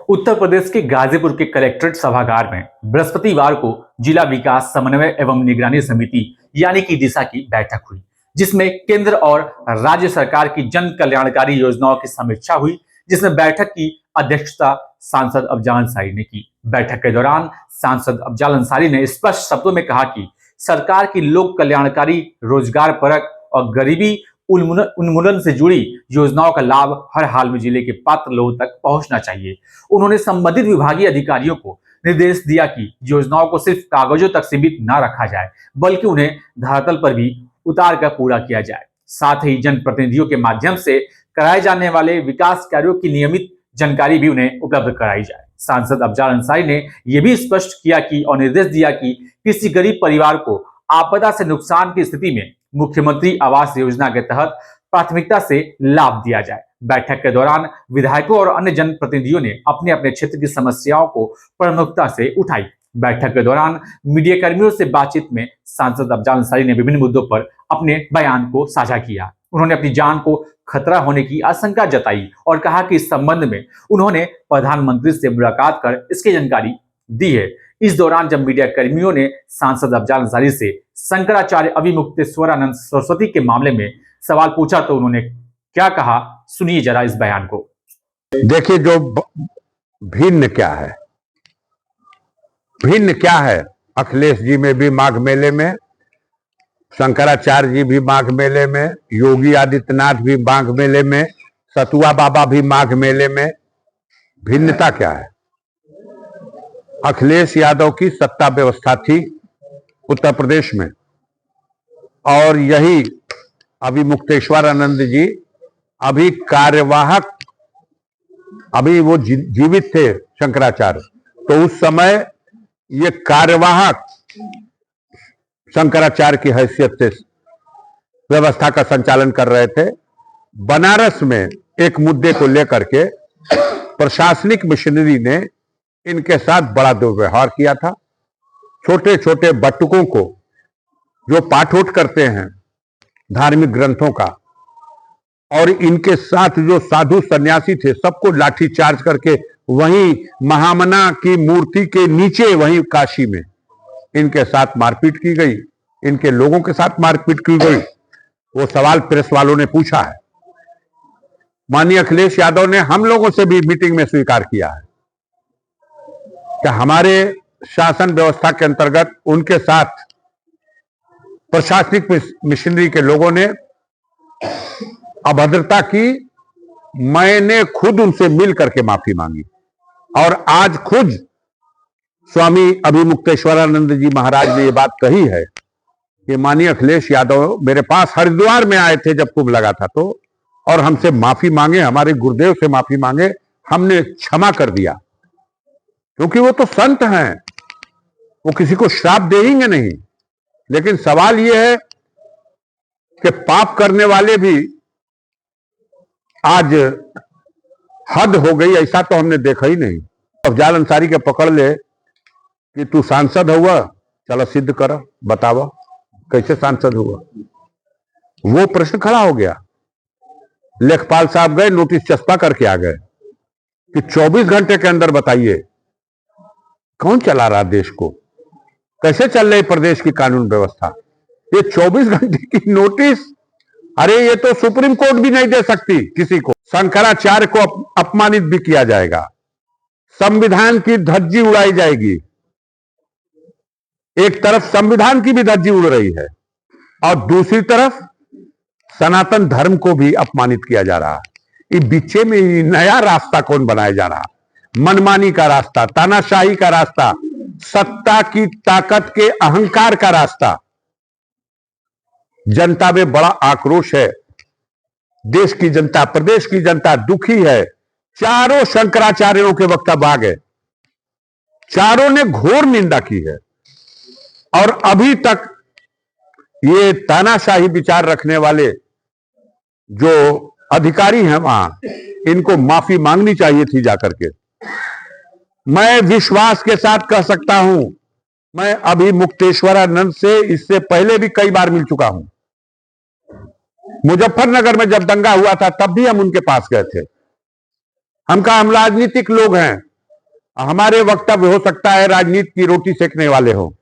उत्तर प्रदेश के गाजीपुर के कलेक्ट्रेट सभागार में बृहस्पतिवार को जिला विकास समन्वय एवं निगरानी समिति यानी कि दिशा की बैठक हुई, जिसमें केंद्र और राज्य सरकार की जन कल्याणकारी योजनाओं की समीक्षा हुई, जिसमें बैठक की अध्यक्षता सांसद अफजाल अंसारी ने की। बैठक के दौरान सांसद अफजाल अंसारी ने स्पष्ट शब्दों में कहा कि सरकार की लोक कल्याणकारी, रोजगार परक और गरीबी उन्मूलन से जुड़ी योजनाओं का लाभ हर हाल में जिले के पात्र लोगों तक पहुंचना चाहिए। उन्होंने संबंधित विभागीय अधिकारियों को निर्देश दिया कि योजनाओं को सिर्फ कागजों तक सीमित न रखा जाए, बल्कि उन्हें धरातल पर भी उतार कर पूरा किया जाए। साथ ही जनप्रतिनिधियों के माध्यम से कराए जाने वाले विकास कार्यों की नियमित जानकारी भी उन्हें उपलब्ध कराई जाए। सांसद अफजाल अंसारी ने यह भी स्पष्ट किया कि और निर्देश दिया कि किसी गरीब परिवार को आपदा से नुकसान की स्थिति में मुख्यमंत्री आवास योजना के तहत प्राथमिकता से लाभ दिया जाए। बैठक के दौरान विधायकों और अन्य जनप्रतिनिधियों ने अपने अपने क्षेत्र की समस्याओं को प्रमुखता से उठाई। बैठक के दौरान मीडिया कर्मियों से बातचीत में सांसद अफजाल अंसारी ने विभिन्न मुद्दों पर अपने बयान को साझा किया। उन्होंने अपनी जान को खतरा होने की आशंका जताई और कहा कि इस संबंध में उन्होंने प्रधानमंत्री से मुलाकात कर इसकी जानकारी दी है। इस दौरान जब मीडिया कर्मियों ने सांसद अफजाल अंसारी से शंकराचार्य अभिमुक्तेश्वरानंद सरस्वती के मामले में सवाल पूछा तो उन्होंने क्या कहा, सुनिए जरा इस बयान को। देखिए, जो भिन्न क्या है, अखिलेश जी में भी माघ मेले में, शंकराचार्य जी भी माघ मेले में, योगी आदित्यनाथ भी माघ मेले में, सतुआ बाबा भी माघ मेले में। भिन्नता क्या है? अखिलेश यादव की सत्ता व्यवस्था थी उत्तर प्रदेश में, और यही अभिमुक्तेश्वरानंद जी अभी कार्यवाहक, अभी वो जीवित थे शंकराचार्य, तो उस समय ये कार्यवाहक शंकराचार्य की हैसियत से व्यवस्था का संचालन कर रहे थे। बनारस में एक मुद्दे को लेकर के प्रशासनिक मिशनरी ने इनके साथ बड़ा दुर्व्यवहार किया था। छोटे छोटे बटुकों को जो पाठोठ करते हैं धार्मिक ग्रंथों का, और इनके साथ जो साधु सन्यासी थे, सबको लाठी चार्ज करके वहीं महामना की मूर्ति के नीचे, वहीं काशी में इनके साथ मारपीट की गई, इनके लोगों के साथ मारपीट की गई। वो सवाल प्रेस वालों ने पूछा है। माननीय अखिलेश यादव ने हम लोगों से भी मीटिंग में स्वीकार किया है कि हमारे शासन व्यवस्था के अंतर्गत उनके साथ प्रशासनिक मिशनरी के लोगों ने अभद्रता की। मैंने खुद उनसे मिल करके माफी मांगी, और आज खुद स्वामी अभिमुक्तेश्वरानंद जी महाराज ने यह बात कही है कि माननीय अखिलेश यादव मेरे पास हरिद्वार में आए थे जब कुंभ लगा था, तो और हमसे माफी मांगे, हमारे गुरुदेव से माफी मांगे, हमने क्षमा कर दिया, क्योंकि वो तो संत हैं, वो किसी को श्राप देंगे नहीं। लेकिन सवाल यह है कि पाप करने वाले भी आज हद हो गई, ऐसा तो हमने देखा ही नहीं। अफजाल अंसारी के पकड़ ले कि तू सांसद हुआ, चलो सिद्ध करो, बताओ कैसे सांसद हुआ। वो प्रश्न खड़ा हो गया। लेखपाल साहब गए, नोटिस चस्पा करके आ गए कि 24 घंटे के अंदर बताइए कौन चला रहा देश को, कैसे चल रही प्रदेश की कानून व्यवस्था। ये 24 घंटे की नोटिस, अरे ये तो सुप्रीम कोर्ट भी नहीं दे सकती किसी को। शंकराचार्य को अपमानित भी किया जाएगा, संविधान की धज्जी उड़ाई जाएगी। एक तरफ संविधान की भी धज्जी उड़ रही है और दूसरी तरफ सनातन धर्म को भी अपमानित किया जा रहा है। इस बीचे में नया रास्ता कौन बनाया जा रहा? मनमानी का रास्ता, तानाशाही का रास्ता, सत्ता की ताकत के अहंकार का रास्ता। जनता में बड़ा आक्रोश है। देश की जनता, प्रदेश की जनता दुखी है। चारों शंकराचार्यों के वक्तव्य आ गए, चारों ने घोर निंदा की है, और अभी तक ये तानाशाही विचार रखने वाले जो अधिकारी हैं वहां, इनको माफी मांगनी चाहिए थी जाकर के। मैं विश्वास के साथ कह सकता हूं, मैं अभिमुक्तेश्वरानंद से इससे पहले भी कई बार मिल चुका हूं। मुजफ्फरनगर में जब दंगा हुआ था तब भी हम उनके पास गए थे। हम कहा हम राजनीतिक लोग हैं, हमारे वक्तव्य हो सकता है राजनीति की रोटी सेकने वाले हो।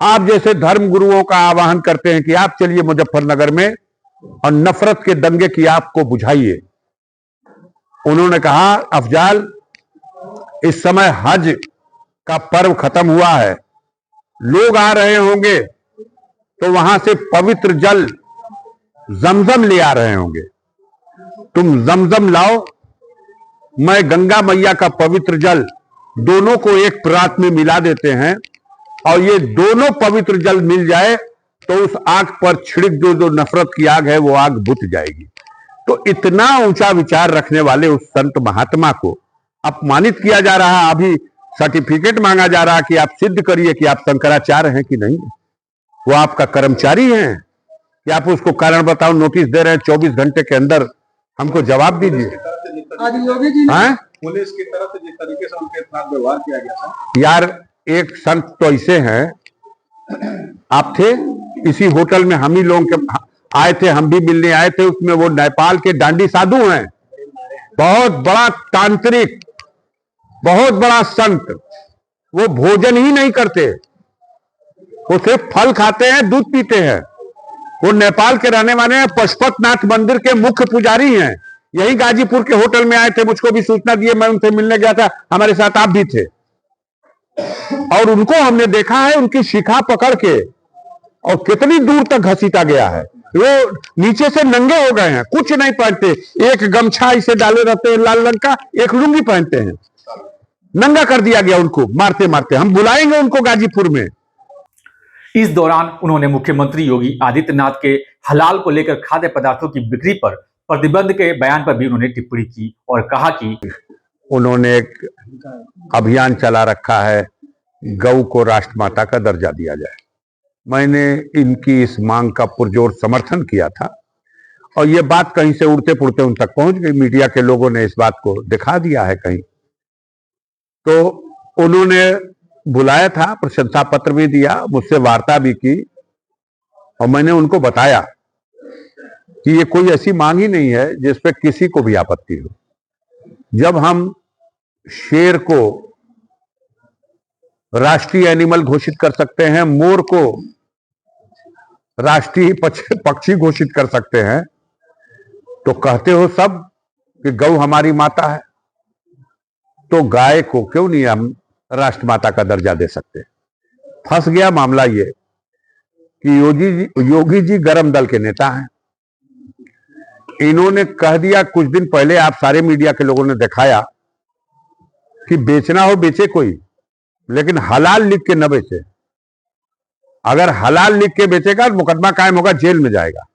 आप जैसे धर्म गुरुओं का आह्वान करते हैं कि आप चलिए मुजफ्फरनगर में और नफरत के दंगे की आपको बुझाइए। उन्होंने कहा अफजाल, इस समय हज का पर्व खत्म हुआ है, लोग आ रहे होंगे तो वहां से पवित्र जल जमजम ले आ रहे होंगे। तुम जमजम लाओ, मैं गंगा मैया का पवित्र जल, दोनों को एक परात में मिला देते हैं और ये दोनों पवित्र जल मिल जाए तो उस आग पर छिड़क जो नफरत की आग है वो आग बुझ जाएगी। तो इतना ऊंचा विचार रखने वाले उस संत महात्मा को अपमानित किया जा रहा है। अभी सर्टिफिकेट मांगा जा रहा है कि आप सिद्ध करिए कि आप शंकराचार्य हैं कि नहीं। वो आपका कर्मचारी हैं कि आप उसको कारण बताओ नोटिस दे रहे हैं, 24 घंटे के अंदर हमको जवाब दीजिए। आज योगी जी ने पुलिस की तरफ से जिस तरीके से उनके साथ व्यवहार किया गया था, यार एक संत तो ऐसे हैं, आप थे इसी होटल में, हम ही लोग के आए थे, हम भी मिलने आए थे, उसमें वो नेपाल के डांडी साधु हैं, बहुत बड़ा तांत्रिक, बहुत बड़ा संत। वो भोजन ही नहीं करते, वो सिर्फ फल खाते हैं, दूध पीते हैं। वो नेपाल के रहने वाले हैं, पशुपतनाथ मंदिर के मुख्य पुजारी हैं। यही गाजीपुर के होटल में आए थे, मुझको भी सूचना दिए, मैं उनसे मिलने गया था, हमारे साथ आप भी थे। और उनको हमने देखा है उनकी शिखा पकड़ के, और कितनी दूर तक घसीटा गया है। वो नीचे से नंगे हो गए हैं, कुछ नहीं पहनते, एक गमछा इसे डाले रहते हैं लाल रंग का, एक लुंगी पहनते हैं। नंगा कर दिया गया उनको मारते मारते। हम बुलाएंगे उनको गाजीपुर में। इस दौरान उन्होंने मुख्यमंत्री योगी आदित्यनाथ के हलाल को लेकर खाद्य पदार्थों की बिक्री पर प्रतिबंध के बयान पर भी उन्होंने टिप्पणी की और कहा कि उन्होंने एक अभियान चला रखा है, गौ को राष्ट्रमाता का दर्जा दिया जाए। मैंने इनकी इस मांग का पुरजोर समर्थन किया था और ये बात कहीं से उड़ते पुड़ते उन तक पहुंच गई। मीडिया के लोगों ने इस बात को दिखा दिया है कहीं, तो उन्होंने बुलाया था, प्रशंसा पत्र भी दिया, मुझसे वार्ता भी की और मैंने उनको बताया कि ये कोई ऐसी मांग ही नहीं है जिस पे किसी को भी आपत्ति हो। जब हम शेर को राष्ट्रीय एनिमल घोषित कर सकते हैं, मोर को राष्ट्रीय पक्षी घोषित कर सकते हैं, तो कहते हो सब कि गौ हमारी माता है, तो गाय को क्यों नहीं हम राष्ट्रमाता का दर्जा दे सकते। फंस गया मामला ये कि योगी जी गरम दल के नेता हैं। इन्होंने कह दिया कुछ दिन पहले, आप सारे मीडिया के लोगों ने दिखाया कि बेचना हो बेचे कोई, लेकिन हलाल लिख के न बेचे। अगर हलाल लिख के बेचेगा तो मुकदमा कायम होगा, जेल में जाएगा।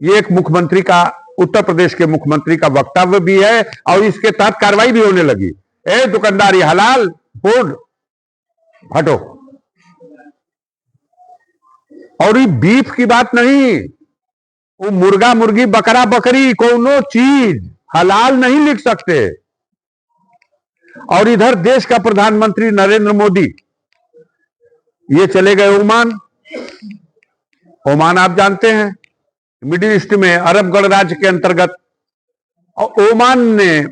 ये एक मुख्यमंत्री का, उत्तर प्रदेश के मुख्यमंत्री का वक्तव्य भी है और इसके तहत कार्रवाई भी होने लगी। ए दुकानदार, ये हलाल बोर्ड हटो। और ये बीफ की बात नहीं, वो मुर्गा मुर्गी बकरा बकरी कोनो चीज हलाल नहीं लिख सकते। और इधर देश का प्रधानमंत्री नरेंद्र मोदी ये चले गए ओमान। ओमान आप जानते हैं मिडिल ईस्ट में अरब गणराज्य के अंतर्गत। और ओमान ने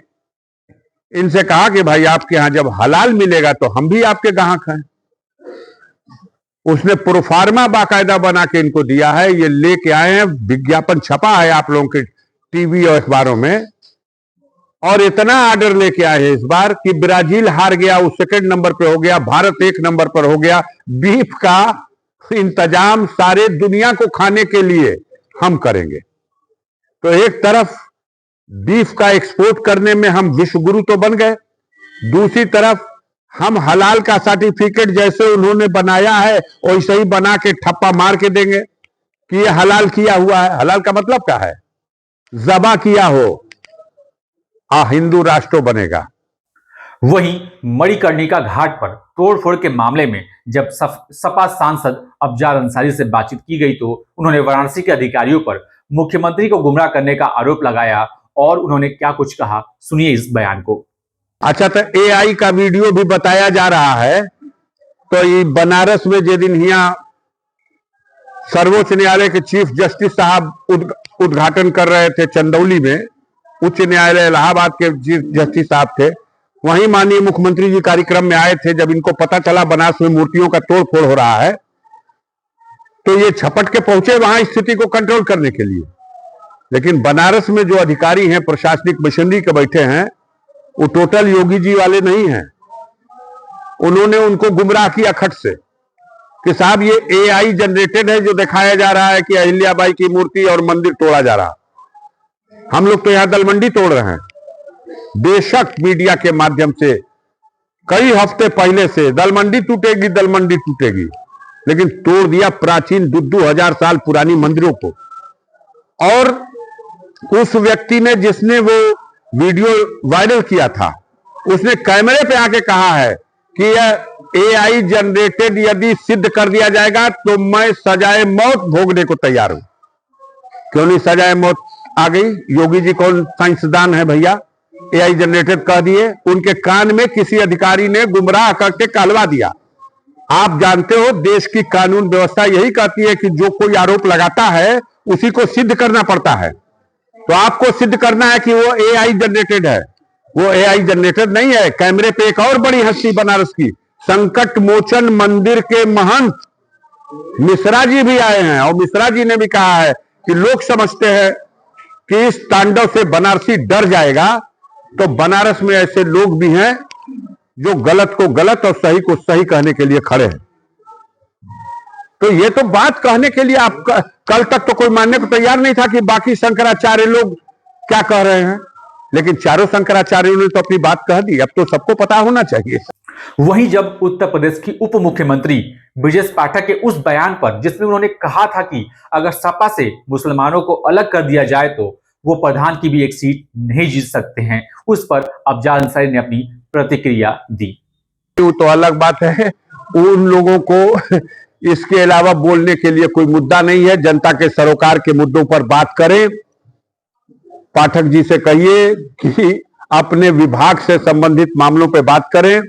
इनसे कहा कि भाई आपके यहां जब हलाल मिलेगा तो हम भी आपके ग्राहक हैं। उसने प्रोफार्मा बाकायदा बना के इनको दिया है, ये लेके आए हैं, विज्ञापन छपा है आप लोगों के टीवी और अखबारों में। और इतना ऑर्डर लेके आए हैं इस बार कि ब्राजील हार गया, वो सेकंड नंबर पे हो गया, भारत 1 नंबर पर हो गया। बीफ का इंतजाम सारे दुनिया को खाने के लिए हम करेंगे। तो एक तरफ बीफ का एक्सपोर्ट करने में हम विश्व गुरु तो बन गए, दूसरी तरफ हम हलाल का सर्टिफिकेट जैसे उन्होंने बनाया है वैसे ही बना के ठप्पा मार के देंगे कि ये हलाल किया हुआ है। हलाल का मतलब क्या है? ज़बा किया हो, हिंदू राष्ट्र बनेगा। वहीं मणिकर्णिका घाट पर तोड़फोड़ के मामले में जब सपा सांसद अफजाल अंसारी से बातचीत की गई तो उन्होंने वाराणसी के अधिकारियों पर मुख्यमंत्री को गुमराह करने का आरोप लगाया और उन्होंने क्या कुछ कहा, सुनिए इस बयान को। अच्छा, तो एआई का वीडियो भी बताया जा रहा है। तो ये बनारस में जे दिन यहाँ सर्वोच्च न्यायालय के चीफ जस्टिस साहब उद्घाटन कर रहे थे, चंदौली में उच्च न्यायालय इलाहाबाद के चीफ जस्टिस साहब थे, वहीं माननीय मुख्यमंत्री जी कार्यक्रम में आए थे। जब इनको पता चला बनारस में मूर्तियों का तोड़फोड़ हो रहा है तो ये छपट के पहुंचे वहां स्थिति को कंट्रोल करने के लिए। लेकिन बनारस में जो अधिकारी हैं प्रशासनिक मशीनरी के बैठे हैं वो टोटल योगी जी वाले नहीं हैं। उन्होंने उनको गुमराह किया खट से कि साहब ये एआई जनरेटेड है जो दिखाया जा रहा है कि अहिल्याबाई की मूर्ति और मंदिर तोड़ा जा रहा। हम लोग तो यहां दलमंडी तोड़ रहे हैं। बेशक मीडिया के माध्यम से कई हफ्ते पहले से दलमंडी टूटेगी दलमंडी टूटेगी, लेकिन तोड़ दिया प्राचीन 2,000 साल पुरानी मंदिरों को। और उस व्यक्ति ने जिसने वो वीडियो वायरल किया था उसने कैमरे पे आके कहा है कि यह एआई जनरेटेड यदि सिद्ध कर दिया जाएगा तो मैं सजाए मौत भोगने को तैयार हूं। क्यों नहीं सजाए मौत आ गई? योगी जी कौन साइंसदान है भैया? एआई जनरेटेड कह दिए। उनके कान में किसी अधिकारी ने गुमराह करके कहलवा दिया। आप जानते हो देश की कानून व्यवस्था यही कहती है कि जो कोई आरोप लगाता है उसी को सिद्ध करना पड़ता है। तो आपको सिद्ध करना है कि वो एआई जनरेटेड है। वो एआई जनरेटेड नहीं है। कैमरे पे एक और बड़ी हस्ती बनारस की संकट मोचन मंदिर के महंत मिश्रा जी भी आए हैं और मिश्रा जी ने भी कहा है कि लोग समझते हैं कि इस तांडव से बनारसी डर जाएगा। तो बनारस में ऐसे लोग भी हैं जो गलत को गलत और सही को सही कहने के लिए खड़े हैं। तो ये तो बात कहने के लिए आप कल तक तो कोई मानने को तैयार नहीं था कि बाकी शंकराचार्य लोग क्या कह रहे हैं, लेकिन चारों शंकराचार्यों ने तो अपनी बात कह दी। अब तो सबको पता होना चाहिए। वहीं जब उत्तर प्रदेश की उप मुख्यमंत्री ब्रजेश पाठक के उस बयान पर जिसमें उन्होंने कहा था कि अगर सपा से मुसलमानों को अलग कर दिया जाए तो वो प्रधान की भी एक सीट नहीं जीत सकते हैं, उस पर अफजल अंसारी ने अपनी प्रतिक्रिया दी। तो अलग बात है, उन लोगों को इसके अलावा बोलने के लिए कोई मुद्दा नहीं है। जनता के सरोकार के मुद्दों पर बात करें। पाठक जी से कहिए कि अपने विभाग से संबंधित मामलों पर बात करें।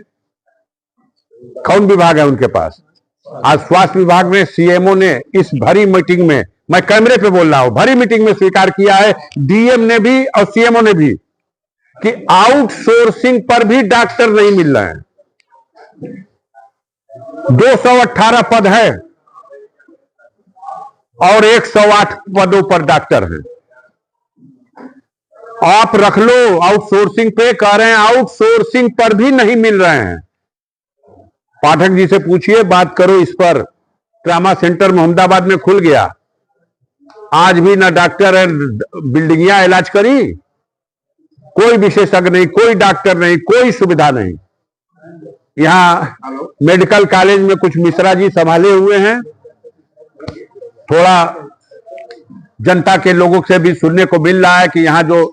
कौन विभाग है उनके पास? आज स्वास्थ्य विभाग में सीएमओ ने इस भरी मीटिंग में, मैं कैमरे पे बोल रहा हूं, भरी मीटिंग में स्वीकार किया है, डीएम ने भी और सीएमओ ने भी, कि आउटसोर्सिंग पर भी डॉक्टर नहीं मिल रहे हैं। 218 पद है और 108 पदों पर डॉक्टर हैं। आप रख लो आउटसोर्सिंग पे, कह रहे हैं आउटसोर्सिंग पर भी नहीं मिल रहे हैं। पाठक जी से पूछिए, बात करो इस पर। ट्रामा सेंटर मोहम्मदाबाद में खुल गया, आज भी ना डॉक्टर है, बिल्डिंगियां इलाज करी, कोई विशेषज्ञ नहीं, कोई डॉक्टर नहीं, कोई सुविधा नहीं। यहां मेडिकल कॉलेज में कुछ मिश्रा जी संभाले हुए हैं। थोड़ा जनता के लोगों से भी सुनने को मिल रहा है कि यहां जो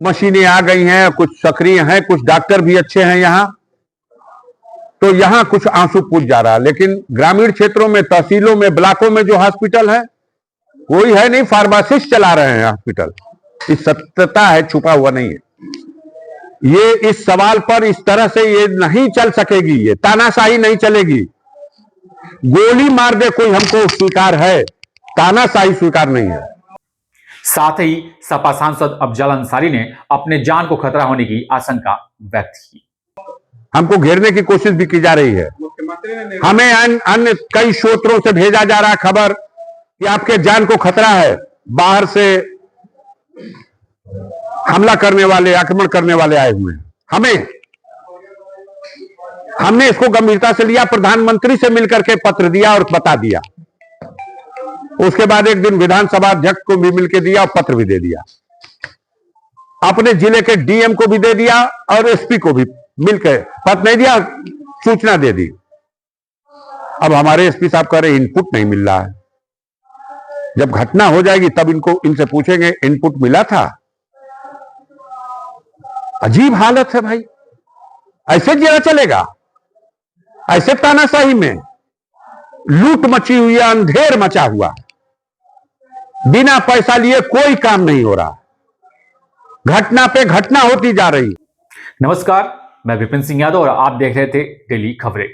मशीनें आ गई हैं कुछ सक्रिय हैं, कुछ डॉक्टर भी अच्छे हैं यहां, तो यहां कुछ आंसू पूछ जा रहा है। लेकिन ग्रामीण क्षेत्रों में, तहसीलों में, ब्लॉकों में जो हॉस्पिटल है कोई है नहीं, फार्मासिस्ट चला रहे हैं हॉस्पिटल। इस सत्यता है, छुपा हुआ नहीं है। ये इस सवाल पर इस तरह से ये नहीं चल सकेगी, ये तानाशाही नहीं चलेगी। गोली मार दे कोई हमको स्वीकार है, तानाशाही स्वीकार नहीं है। साथ ही सपा सांसद अफजल अंसारी ने अपने जान को खतरा होने की आशंका व्यक्त की। हमको घेरने की कोशिश भी की जा रही है। मुख्यमंत्री ने हमें अन्य कई स्रोतों से भेजा जा रहा है खबर कि आपके जान को खतरा है, बाहर से हमला करने वाले, आक्रमण करने वाले आए हुए हैं। हमने इसको गंभीरता से लिया, प्रधानमंत्री से मिलकर के पत्र दिया और बता दिया। उसके बाद एक दिन विधानसभा अध्यक्ष को भी मिलकर दिया और पत्र भी दे दिया। अपने जिले के डीएम को भी दे दिया और एसपी को भी मिलकर, पत्र नहीं दिया, सूचना दे दी। अब हमारे एसपी साहब कह रहे इनपुट नहीं मिल रहा है। जब घटना हो जाएगी तब इनसे पूछेंगे इनपुट मिला था। अजीब हालत है भाई, ऐसे जिला चलेगा? ऐसे तानाशाही में लूट मची हुई है, अंधेर मचा हुआ, बिना पैसा लिए कोई काम नहीं हो रहा, घटना पे घटना होती जा रही। नमस्कार, मैं विपिन सिंह यादव और आप देख रहे थे डेली खबरें।